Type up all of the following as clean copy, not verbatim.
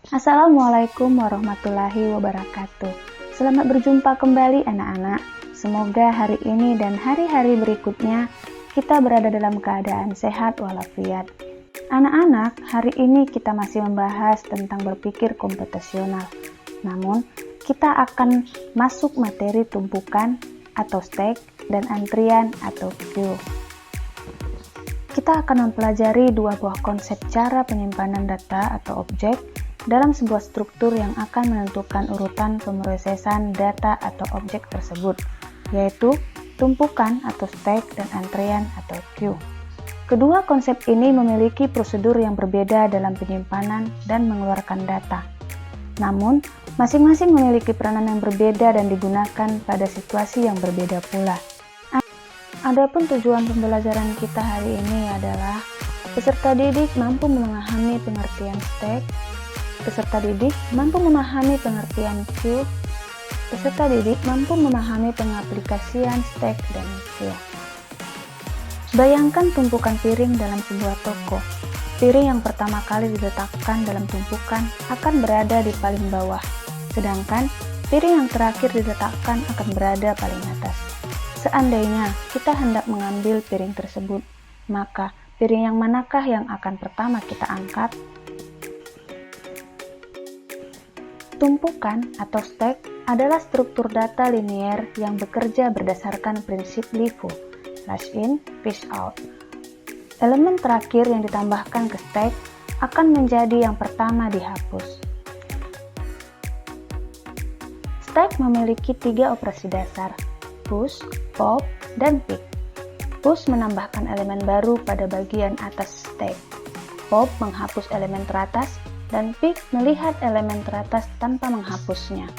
Assalamualaikum warahmatullahi wabarakatuh. Selamat berjumpa kembali anak-anak. Semoga hari ini dan hari-hari berikutnya kita berada dalam keadaan sehat walafiat. Anak-anak, hari ini kita masih membahas tentang berpikir komputasional. Namun, kita akan masuk materi tumpukan atau stack dan antrian atau queue. Kita akan mempelajari dua buah konsep cara penyimpanan data atau objek dalam sebuah struktur yang akan menentukan urutan pemrosesan data atau objek tersebut, yaitu tumpukan atau stack dan antrian atau queue. Kedua konsep ini memiliki prosedur yang berbeda dalam penyimpanan dan mengeluarkan data. Namun, masing-masing memiliki peranan yang berbeda dan digunakan pada situasi yang berbeda pula. Adapun tujuan pembelajaran kita hari ini adalah peserta didik mampu memahami pengertian stack, peserta didik mampu memahami pengertian queue, peserta didik mampu memahami pengaplikasian stack dan queue. Bayangkan tumpukan piring dalam sebuah toko. Piring yang pertama kali diletakkan dalam tumpukan akan berada di paling bawah, sedangkan piring yang terakhir diletakkan akan berada paling atas. Seandainya kita hendak mengambil piring tersebut, maka piring yang manakah yang akan pertama kita angkat? Tumpukan atau stack adalah struktur data linier yang bekerja berdasarkan prinsip LIFO, flash in, fish out. Elemen terakhir yang ditambahkan ke stack akan menjadi yang pertama dihapus. Stack memiliki 3 operasi dasar, push, pop, dan pick. Push menambahkan elemen baru pada bagian atas stack. Pop menghapus elemen teratas, dan pick melihat elemen teratas tanpa menghapusnya.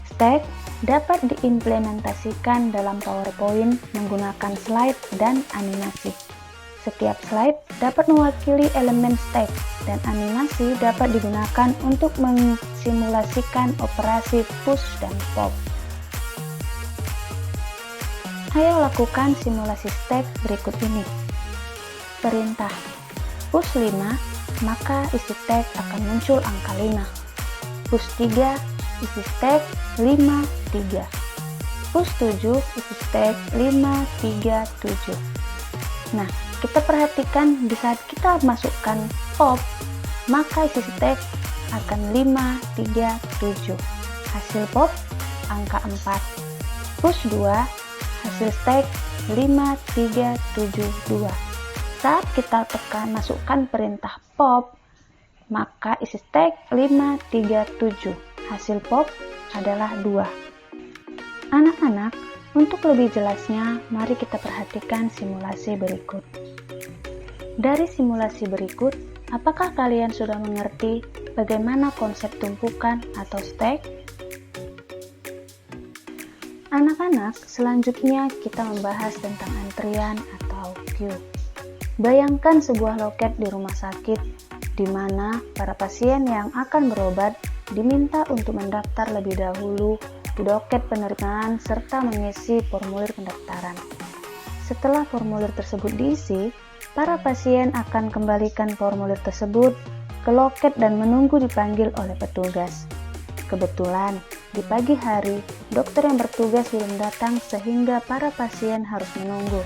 Stack dapat diimplementasikan dalam PowerPoint menggunakan slide dan animasi. Setiap slide dapat mewakili elemen stack, dan animasi dapat digunakan untuk mensimulasikan operasi push dan pop. Ayo lakukan simulasi stack berikut ini. Perintah push 5, maka isi stack akan muncul angka 5. Push 3, isi stack 5, 3. Push 7, isi stack 5, 3, 7. Nah, kita perhatikan di saat kita masukkan pop, maka isi stack akan 5, 3, 7. Hasil pop, angka 4. Push 2, hasil stack 5, 3, 7, 2. Saat kita masukkan perintah pop, maka isi stack 5, 3, 7. Hasil pop adalah 2. Anak-anak, untuk lebih jelasnya, mari kita perhatikan simulasi berikut. Dari simulasi berikut, apakah kalian sudah mengerti bagaimana konsep tumpukan atau stack? Anak-anak, selanjutnya kita membahas tentang antrian atau queue. Bayangkan sebuah loket di rumah sakit di mana para pasien yang akan berobat diminta untuk mendaftar lebih dahulu di loket penerimaan serta mengisi formulir pendaftaran. Setelah formulir tersebut diisi, para pasien akan kembalikan formulir tersebut ke loket dan menunggu dipanggil oleh petugas. Kebetulan, di pagi hari, dokter yang bertugas belum datang sehingga para pasien harus menunggu.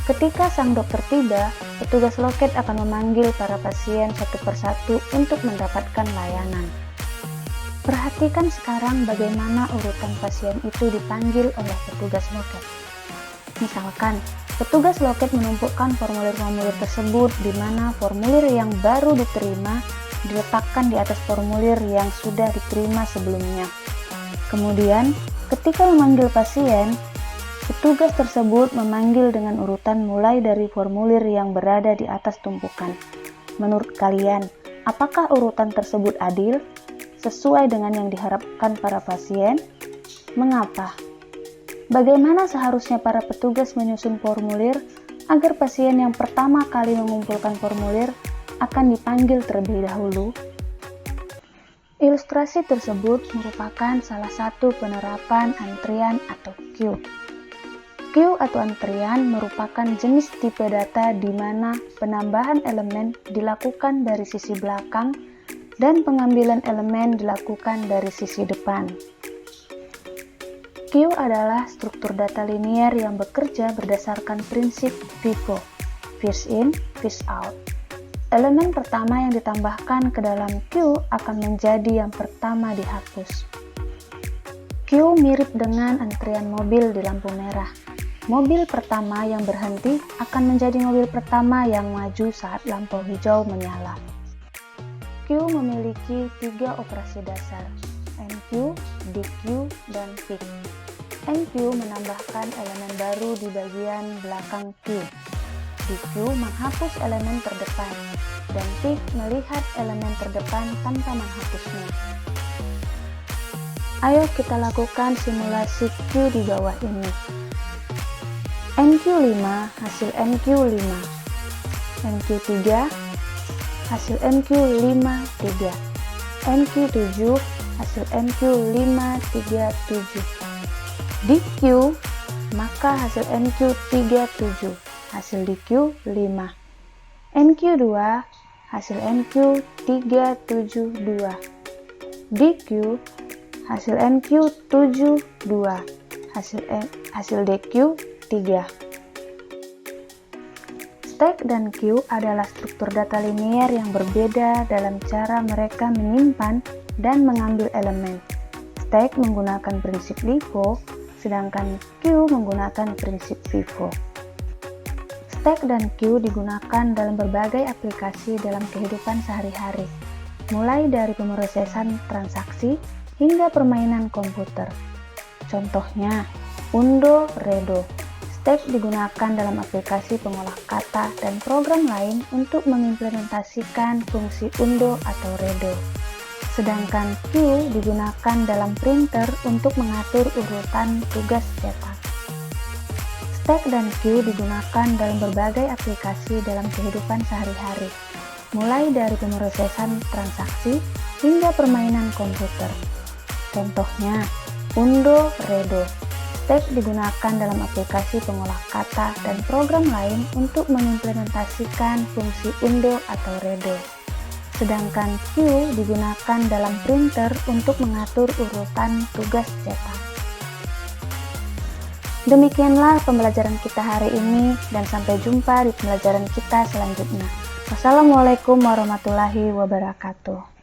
Ketika sang dokter tiba, petugas loket akan memanggil para pasien satu persatu untuk mendapatkan layanan. Perhatikan sekarang bagaimana urutan pasien itu dipanggil oleh petugas loket. Misalkan, petugas loket menumpukan formulir-formulir tersebut di mana formulir yang baru diterima diletakkan di atas formulir yang sudah diterima sebelumnya. Kemudian, ketika memanggil pasien, petugas tersebut memanggil dengan urutan mulai dari formulir yang berada di atas tumpukan. Menurut kalian, apakah urutan tersebut adil? Sesuai dengan yang diharapkan para pasien? Mengapa? Bagaimana seharusnya para petugas menyusun formulir agar pasien yang pertama kali mengumpulkan formulir akan dipanggil terlebih dahulu? Ilustrasi tersebut merupakan salah satu penerapan antrian atau queue. Queue atau antrian merupakan jenis tipe data di mana penambahan elemen dilakukan dari sisi belakang dan pengambilan elemen dilakukan dari sisi depan. Queue adalah struktur data linear yang bekerja berdasarkan prinsip FIFO, first in, first out. Elemen pertama yang ditambahkan ke dalam queue akan menjadi yang pertama dihapus. Queue mirip dengan antrian mobil di lampu merah. Mobil pertama yang berhenti akan menjadi mobil pertama yang maju saat lampu hijau menyala. Queue memiliki 3 operasi dasar, enqueue, dequeue, dan pick. Enqueue menambahkan elemen baru di bagian belakang queue. Dequeue menghapus elemen terdepan, dan pick melihat elemen terdepan tanpa menghapusnya. Ayo kita lakukan simulasi queue di bawah ini. enqueue 5 hasil enqueue 5, enqueue 3 hasil enqueue 5, 3, enqueue 7 hasil enqueue 5, 3, 7. Dequeue, maka hasil enqueue 3, 7, hasil dequeue 5. Enqueue 2 hasil enqueue 3, 7, 2. Dequeue, hasil enqueue 7, 2, hasil dequeue 3. Stack dan queue adalah struktur data linear yang berbeda dalam cara mereka menyimpan dan mengambil elemen. Stack menggunakan prinsip LIFO, sedangkan queue menggunakan prinsip FIFO. Stack dan queue digunakan dalam berbagai aplikasi dalam kehidupan sehari-hari, mulai dari pemrosesan transaksi hingga permainan komputer. Contohnya, undo, redo. Stack digunakan dalam aplikasi pengolah kata dan program lain untuk mengimplementasikan fungsi undo atau redo. Sedangkan queue digunakan dalam printer untuk mengatur urutan tugas cetak. Stack dan queue digunakan dalam berbagai aplikasi dalam kehidupan sehari-hari, mulai dari pemrosesan transaksi hingga permainan komputer. Contohnya, undo, redo. Stack digunakan dalam aplikasi pengolah kata dan program lain untuk mengimplementasikan fungsi undo atau redo. Sedangkan queue digunakan dalam printer untuk mengatur urutan tugas cetak. Demikianlah pembelajaran kita hari ini dan sampai jumpa di pembelajaran kita selanjutnya. Wassalamualaikum warahmatullahi wabarakatuh.